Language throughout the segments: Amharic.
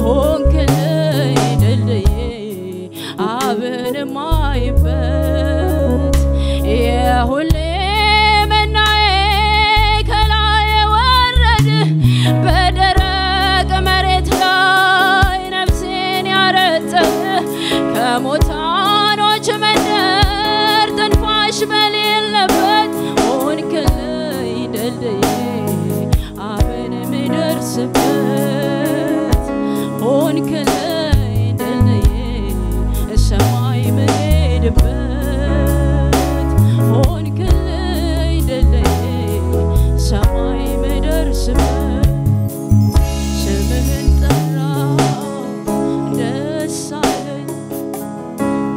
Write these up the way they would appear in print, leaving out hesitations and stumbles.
ሆንክልኝ ድልድዬ አብን ማይበት የሁሌ መናዬ ከላይ ወረድ በደረቅ መሬት ላይ ነፍሴን ያረጠህ ከሞታኖች መንደር ትንፋሽ በሌለበት ሆንክልኝ ድልድዬ አብን ምደርስበት ሆንክልኝ ድልድዬ ሰማይ ምሄድበት ሆንክልኝ ድልድዬ ሰማይ ምደርስበት ስምህን ጠራው ደስ አለኝ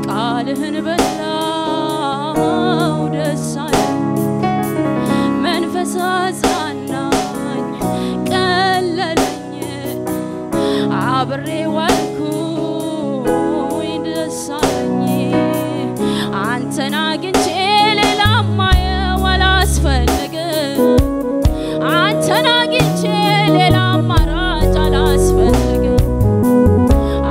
ቃልህን በላው ደስ አለኝ መንፈስ አጽናናኝ ቀለለኝ አብሬ ዋልኩኝ ደስ አለኝ አንተን አግኝቼ ሌላ ማየው አላስፈልግም አንተን አግኝቼ ሌላ አማራጭ አላስፈልግም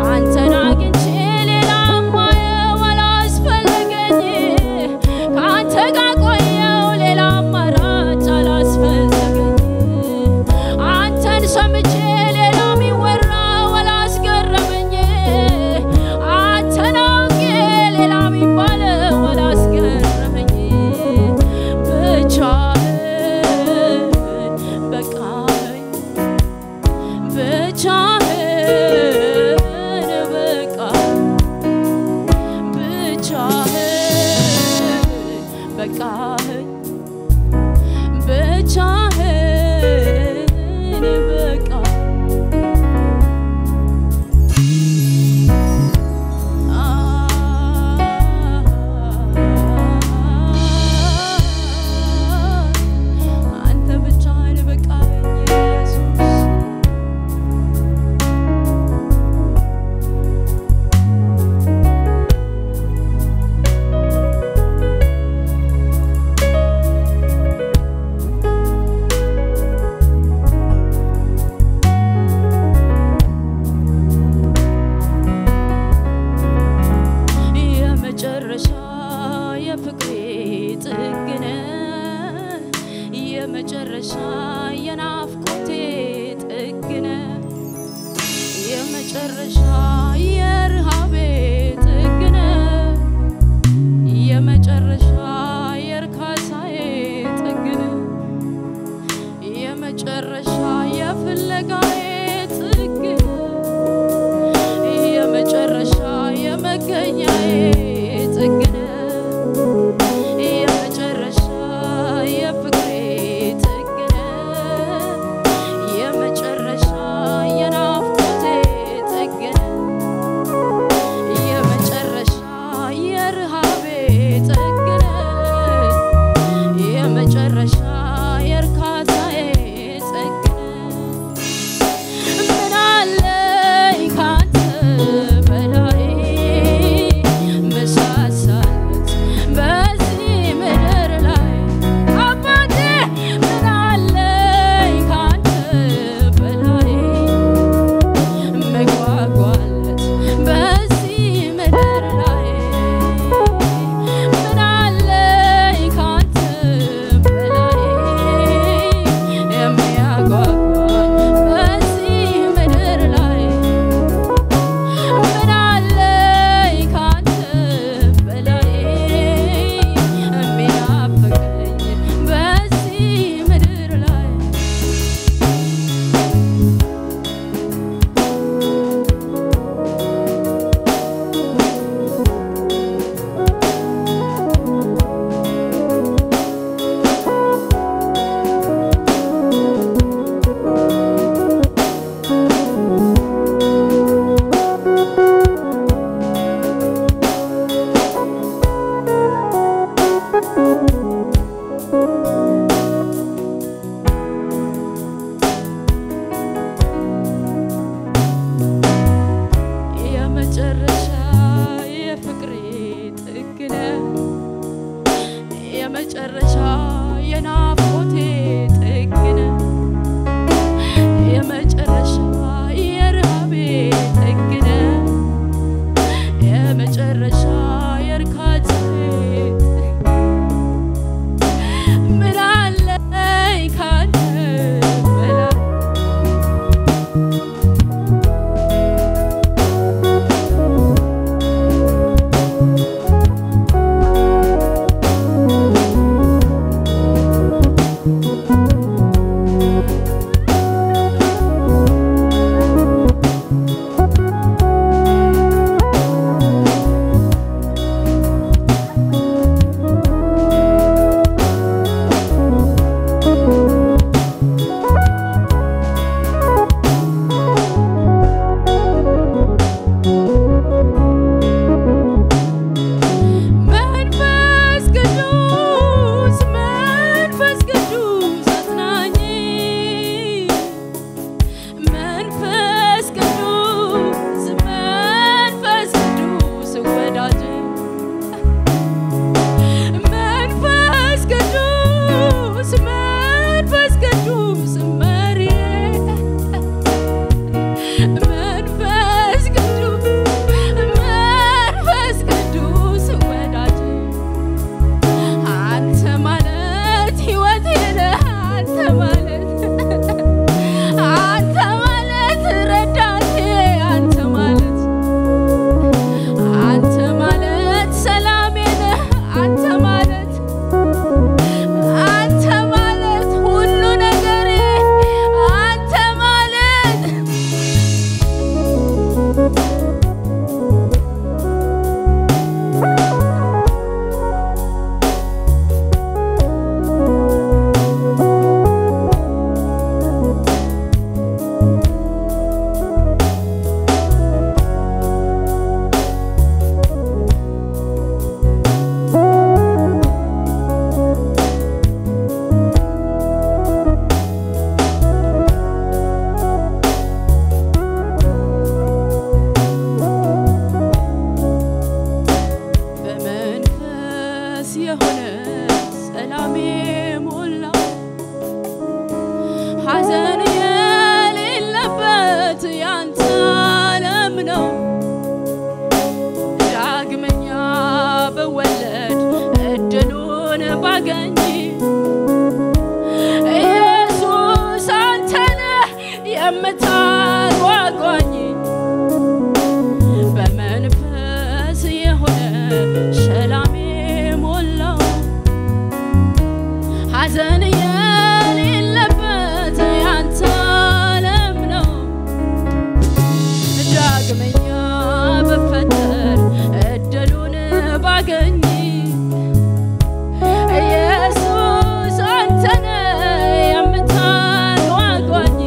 አንተን አግኝቼ ሌላ ማየው አላስፈልገኝ ከአንተ ጋር ቆየው ሌላ አማራጭ አላስፈልገኝ አንተን ሰምቼ ሌላ የሚወራው አላስገረመኝ አንተን አውቄ ሌላ የሚባለው አላስገረመኝ ብቻህን በቃኝ ብቻህን በቃኝ ብቻህን በቃኝ ብቻህን በቃኝ አንተ ብቻህን በቃኝ ኢየሱስ የመጨረሻ የፍቅሬ ጥግነ የመጨረሻ የናፍቆቴ ጥግነ የመጨረሻ የርሃቤ ጥግነ የመጨረሻ የርካሳዬ ጥግነ የመጨረሻ የፍለጋዬ ጥግነ የመጨረሻ የመገኛዬ ጥግነ የመጨረሻ የፍቅሬ ጥግነ የመጨረሻ የናፍቆቴ ጥግነ ባገኝ ኢየሱስ አንተነ የምታጓጓኝ በመንፈስ የሆነ ሰላም ሞላው ሐዘን የሌለበት ያንተ ዓለም ነው ዳግመኛ በፈጠር እድሉን ባገኝ ኢየሱስ አንተነ የምታጓጓኝ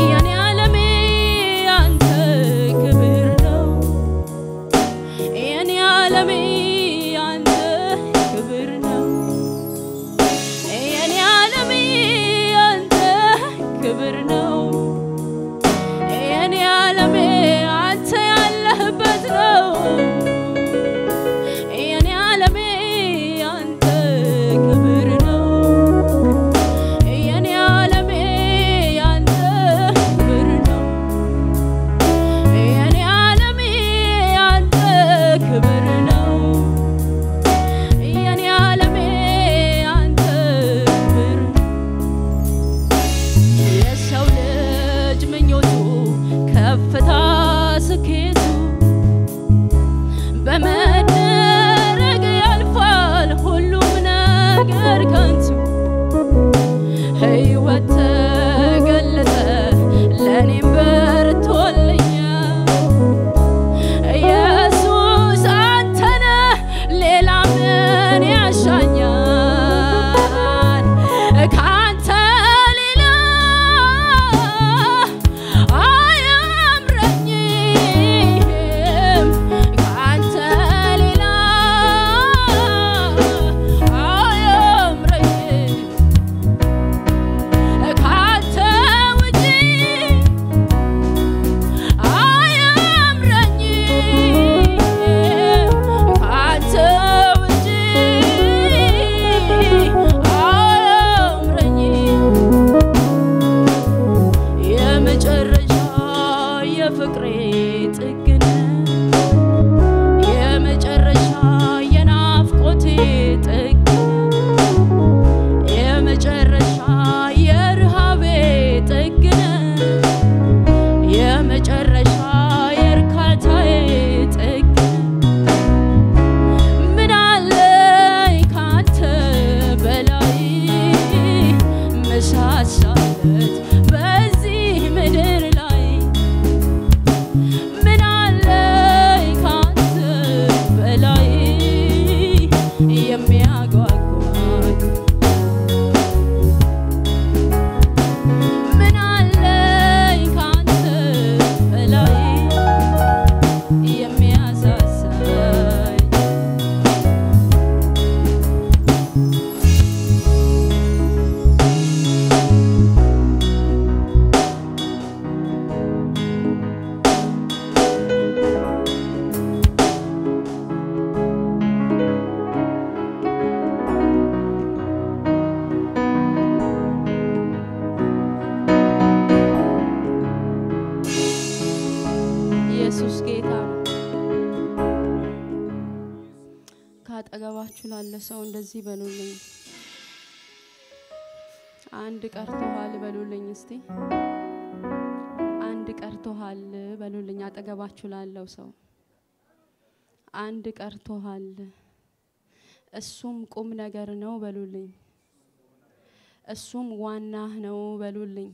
የኔ ዓለሜ አንተ ክብር ነው የኔ ዓለሜ አንተ ክብር ነው የኔ ዓለሜ አንተ ክብር ነው የኔ ዓለሜ አንተ ያለህበት ነው የኔ ዓለሜ አንተ ክብር ነው የኔ ዓለሜ አንተ ክብር ነው የኔ ዓለሜ አንተ ክብር ነው የኔ ዓለሜ አንተ ክብር የሰው ልጅ ምኞቱ ከፍታ ስኬቱ በመደረግ ያልፋል ሁሉም ነገር ከንቱ ሕይወት ተገለጠ ለኔም በርቶልኛል ኢየሱስ አንተነ ሌላ ምን ያሻኛል ካንተ ሌላ አያምረኝም ካንተ ሌላ አያምረኝም ካንተ ውጪ አያምረኝም ካንተ ውጪ አያምረኝም የመጨረሻ የፍቅሬ ጥግነ የመጨረሻ የናፍቆቴ ጥግ የመጨረሻ የርሃቤ ጥግነ የመጨረሻ የርካታዬ ጥግ ምን አለኝ ካንተ በላይ መሳሳለት በዚህ ምድር ላይ ምን አለኝ ካንተ በላይ የሚያጓጓኝ ምን አለኝ ካንተ በላይ የሚያሳሳኝ ኢየሱስ ጌታ ነው ካጠገባችሁ ላለ ሰው እንደዚህ በሉልኝ አንድ ቀርቶሃል በሉልኝ እስቲ አንድ ቀርቶሃል በሉልኝ አጠገባችሁ ላለው ሰው አንድ ቀርቶሃል እሱም ቁም ነገር ነው በሉልኝ እሱም ዋናህ ነው በሉልኝ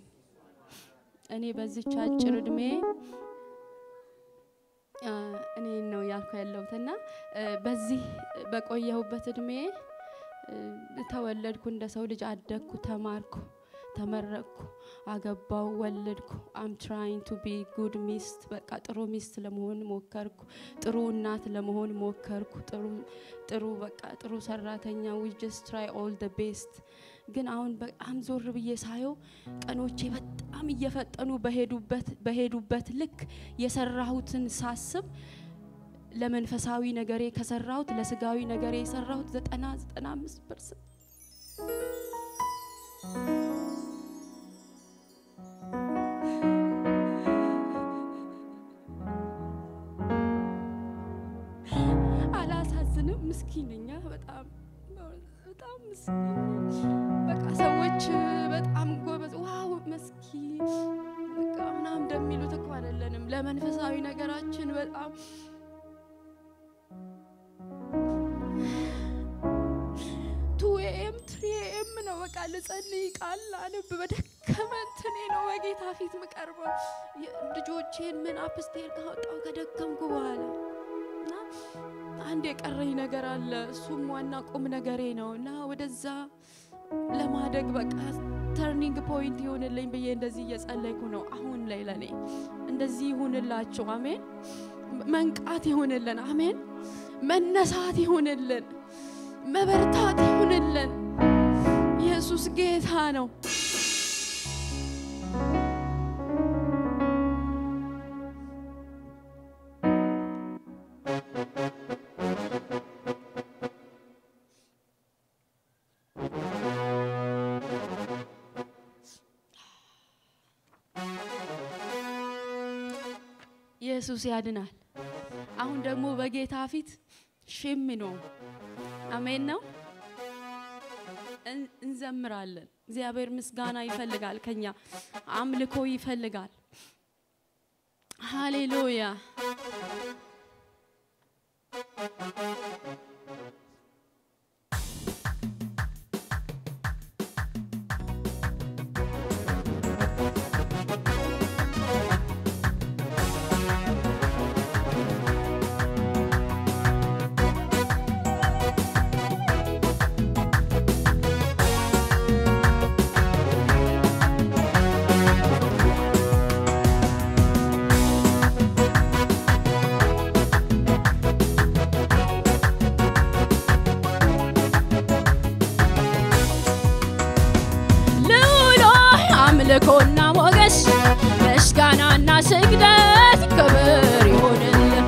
እኔ በዚህ አጭር እድሜ እኔ ነው ያልኩ ያለውትና በዚህ በቆየሁበት እድሜ ተወለድኩ እንደ ሰው ልጅ አደግኩ ተማርኩ ተመረቅኩ አገባው ወለድኩ I'm trying to be good ሚስት በቃ ጥሩ ሚስት ለመሆን ሞከርኩ ጥሩ እናት ለመሆን ሞከርኩ ጥሩ በቃ ጥሩ ሰራተኛ we just try all the best ግን አሁን በጣም ዞር ብዬ ሳየው ቀኖቼ በጣም እየፈጠኑ በሄዱበት ልክ የሰራሁትን ሳስብ ለመንፈሳዊ ነገሬ ከሰራሁት ለስጋዊ ነገሬ የሰራሁት 90-95% አላሳዝንም ምስኪንኛ በጣም በቃ ሰዎች በጣም ጎበዝ ዋው መስኪ በቃ ምናምን እንደሚሉት እኮ አይደለንም ለመንፈሳዊ ነገራችን በጣም 2 AM 3 AM ነው በቃ ለጸልይ ቃል አንብ በደከመንተኔ ነው በጌታ ፊት መቀርበው ልጆቼን ምን አፕስቴር ካወጣው ከደከምኩ በኋላና አንድ የቀረኝ ነገር አለ እሱም ዋና ቁም ነገሬ ነውና ወደዛ ለማደግ በቃ ተርኒንግ ፖይንት ይሆንልኝ በየ እንደዚህ እየጸለይኩ ነው አሁን ላይ ለኔ እንደዚህ ይሁንላችሁ አሜን መንቃት ይሁንልን አሜን መነሳት ይሁንልን መበርታት ይሁንልን ኢየሱስ ጌታ ነው ኢየሱስ ያድናል አሁን ደግሞ በጌታ ፊት ሽም ነው አሜን ነው እንዘምራለን እግዚአብሔር ምስጋና ይፈልጋል ከኛ አምልኮ ይፈልጋል ሃሌሉያ አምልኮና ሞገስ ምስጋናና ስግደት ክብር ይሁንልህ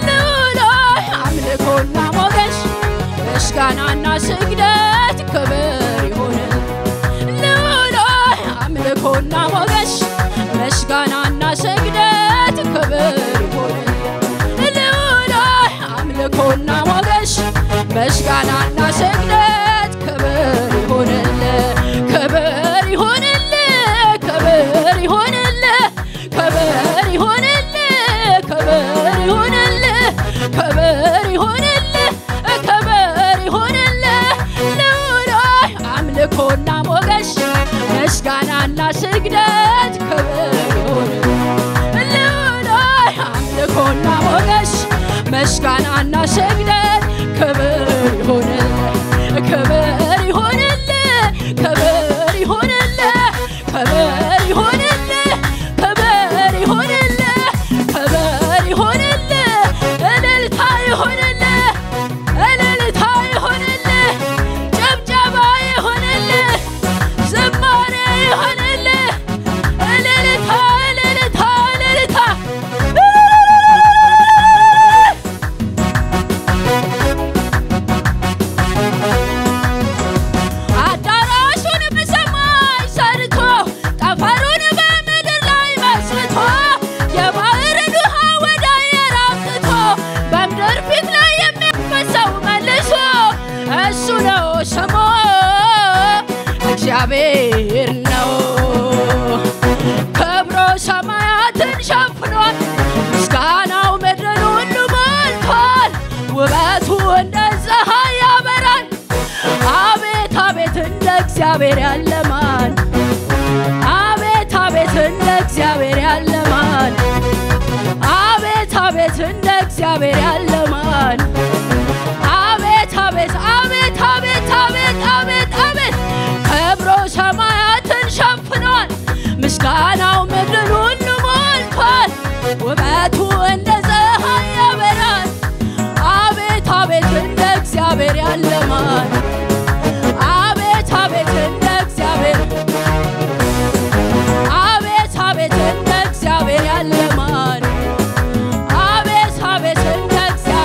ለወላህ አምልኮና ሞገስ ምስጋናና ስግደት ክብር ይሁንልህ ለወላህ አምልኮና ሞገስ ምስጋናና ስግደት ክብር ይሁንልህ ለወላህ አምልኮና ሞገስ ምስጋናና ስግደት ክብር ይሁንልህ ክብር ይሁንልህ كبر يهونله كبر يهونله كبر يهونله كبر يهونله كبر يهونله لولا عملكونا موغش مسكانا سجدت كبر يهونله لولا عملكونا موغش مسكانا سجدت كبر يهونله كبر يهونله كبر يهونله كبر يهونله كبر يهونله كبر يهونله الالتا يهونله الالتا يهونله جبجبا يهونله زماري يهونله الالتا الالتا الالتا እግዚአብሔር ነው ከብሮ ሰማያትን ሸፍኗል ምስጋናው ምድርን ሁሉ ሞልቷል ውበቱ እንደ ፀሐይ ያበራል አቤት አቤት እንደ እግዚአብሔር ያለ ማን አቤት አቤት እንደ እግዚአብሔር ያለ ማን አቤት አቤት እንደ እግዚአብሔር ያለ ማን አቤት አቤት አቤት አቤት አቤት አቤት አቤት ከብሮ ሰማያትን ሸፍኗል ምስጋናው ምድርን ሁሉ ሞልቷል ውበቱ እንደ ፀሐይ ያበራል አቤት አቤት እንደ እግዚአብሔር ያለ ማን አቤት አቤት እንደ እግዚአብሔር አቤት አቤት እንደ እግዚአብሔር ያለ ማን አቤት አቤት እንደ እግዚአብሔር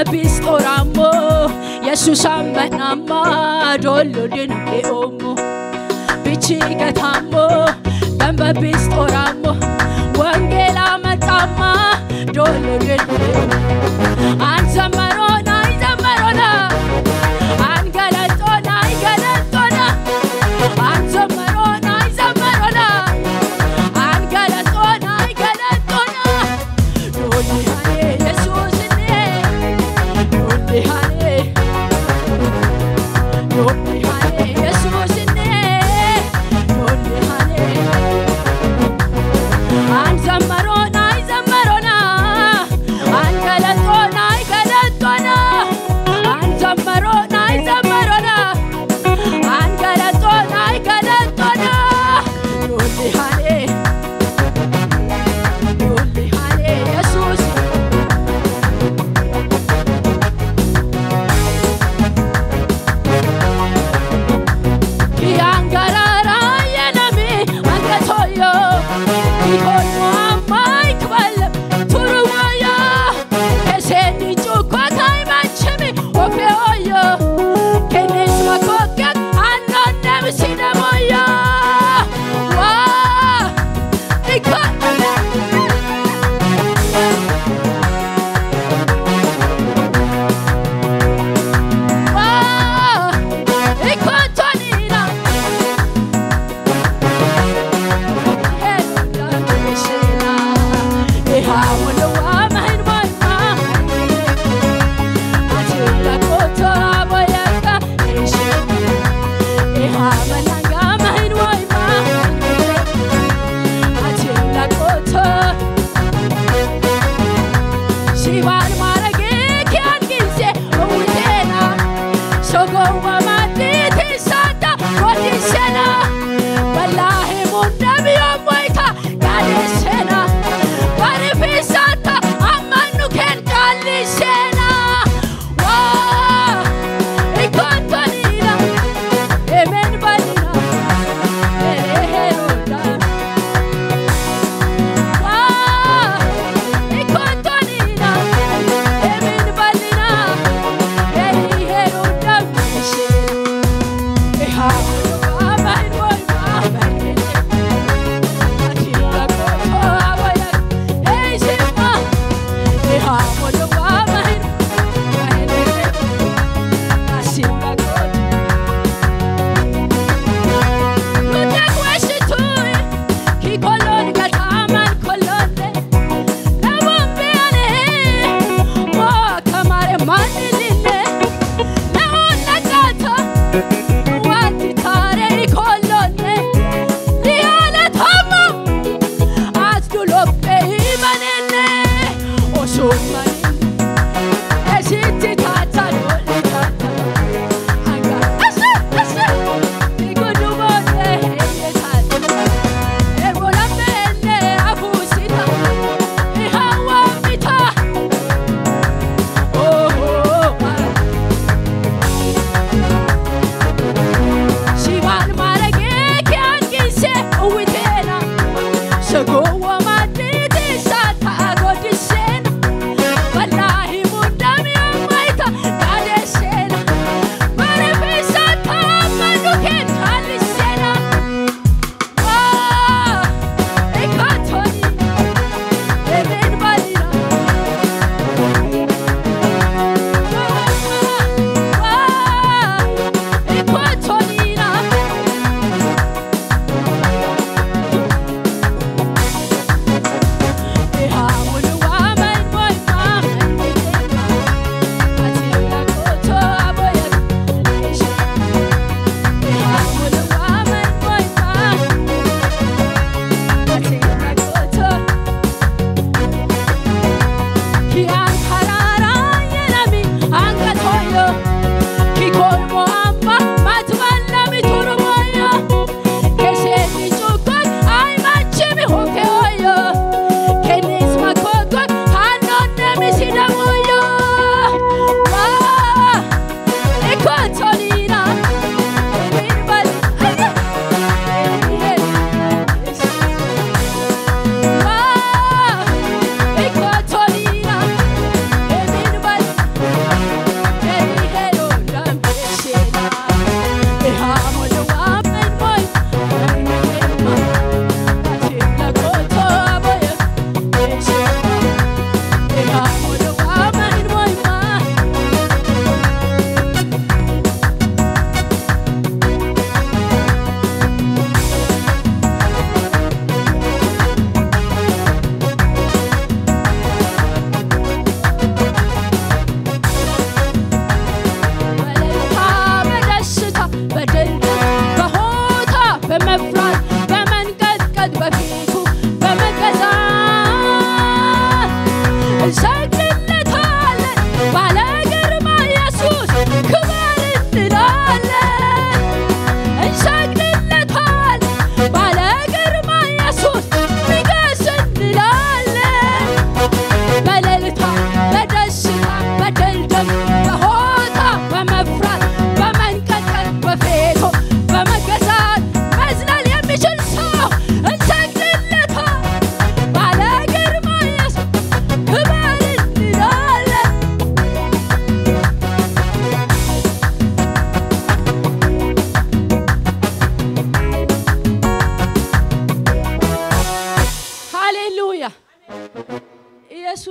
Bistoramo Jesus ambenamma dollo dinke omo bichigatamo damba bistoramo wangela matama dollo dinke anzamarona izamarona angalatona igalatona anzamarona izamarona angalatona igalatona dollo Jesus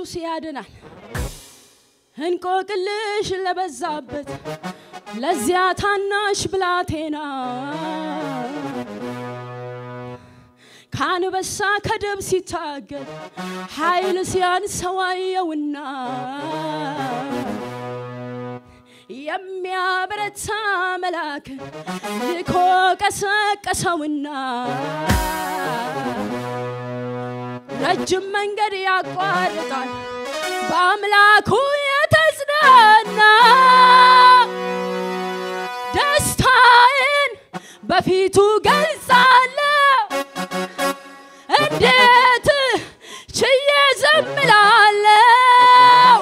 ኢየሱስ ያድናል እንቆቅልሽ ለበዛበት ለዚያ ታናሽ ብላቴና ካንበሳ ከደብ ሲታገል ኃይል ሲያንሰው አየውና የሚያበረታ መልአክ ልኮ ቀሰቀሰውና ረጅም መንገድ ያቋርጣል በአምላኩ የተጽናና ደስታዬን በፊቱ ገልጻለሁ እንዴት ችዬ ዘምራለሁ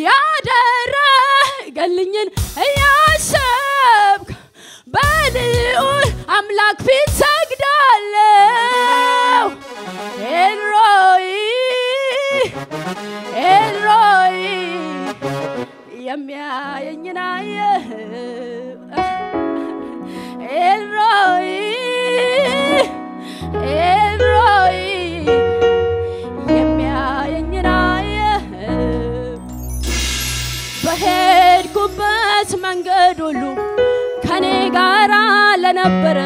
ያደረገልኝን እያሰብክ በልዑል አምላክ ፊት ሰግዳለሁ ኤልሮይ ኤልሮይ የሚያየኝን አየህ ኤልሮይ ኤልሮይ የሚያየኝን አየህ በሄድኩበት መንገድ ሁሉ ከኔ ጋር ለነበረ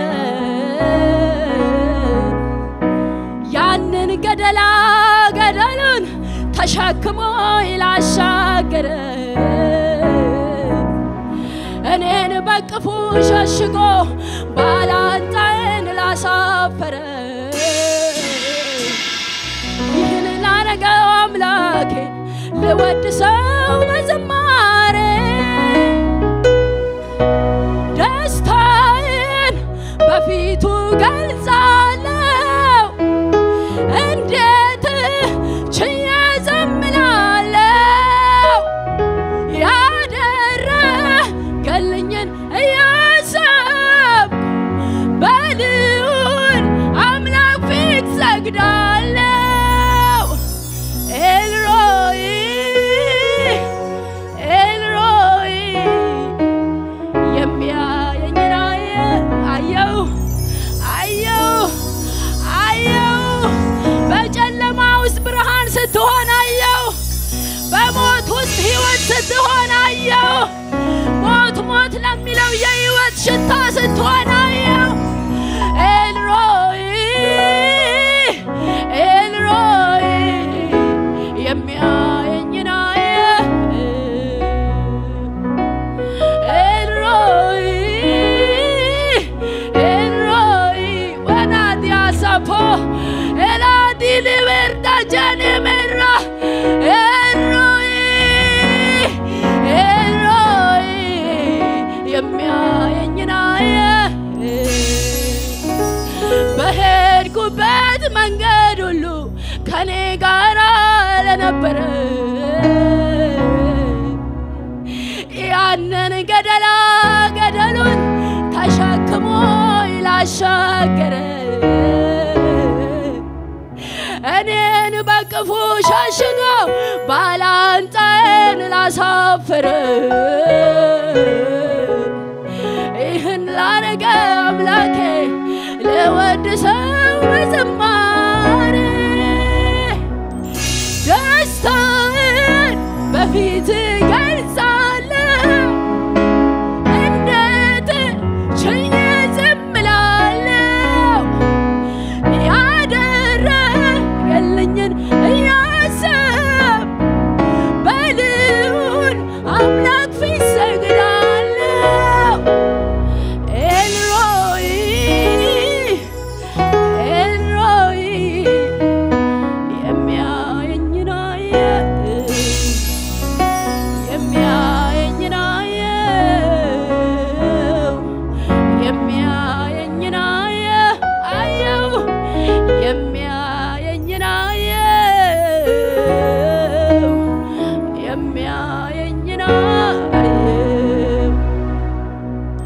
ያንን ገደሉን ተሸክሞ ይላሻገረ እኔን በቅፉ ሸሽጎ ባላንጣዬን ላሳፈረ ይህን ላረገው አምላኬ ልወድሰው በዝማሬ ደስታዬን በፊቱ ገልጻለሁ እንዴት ችዬ ዘምራለሁ ያደረገልኝን እያሰብኩ በልዑል አምላክ ፊት ሰግዳለሁ ኤልሮይ ኤልሮይ የሚያየኝን አየሁ በጨለማ ውስጥ ብርሃን ስትሆን አየሁ በሞት ውስጥ ሕይወት ስትሆን አየሁ ሞት ለሚለው የሕይወት ሽታ ስትሆን አየሁ ኤልሮይ ኤልሮይ የሚያየኝን አየህ ኤልሮይ ኤልሮይ ወናዲያሳፖ ኤላዲ ሊበርዳ ጀኔሜራ ኤልሮይ ኤልሮይ የሚያየኝን አየህ በሄድኩበት መንገድ ሁሉ ከኔ ጋር ለነበረ ያንን ገደሉን ተሸክሞ ይላሻገረ እኔን በቅፉ ሸሽጎ ባላንጣዬን ላሳፈረ ይህን ላረገ አምላኬ ልወድሰው በዝማሬ ደስታዬን በፊት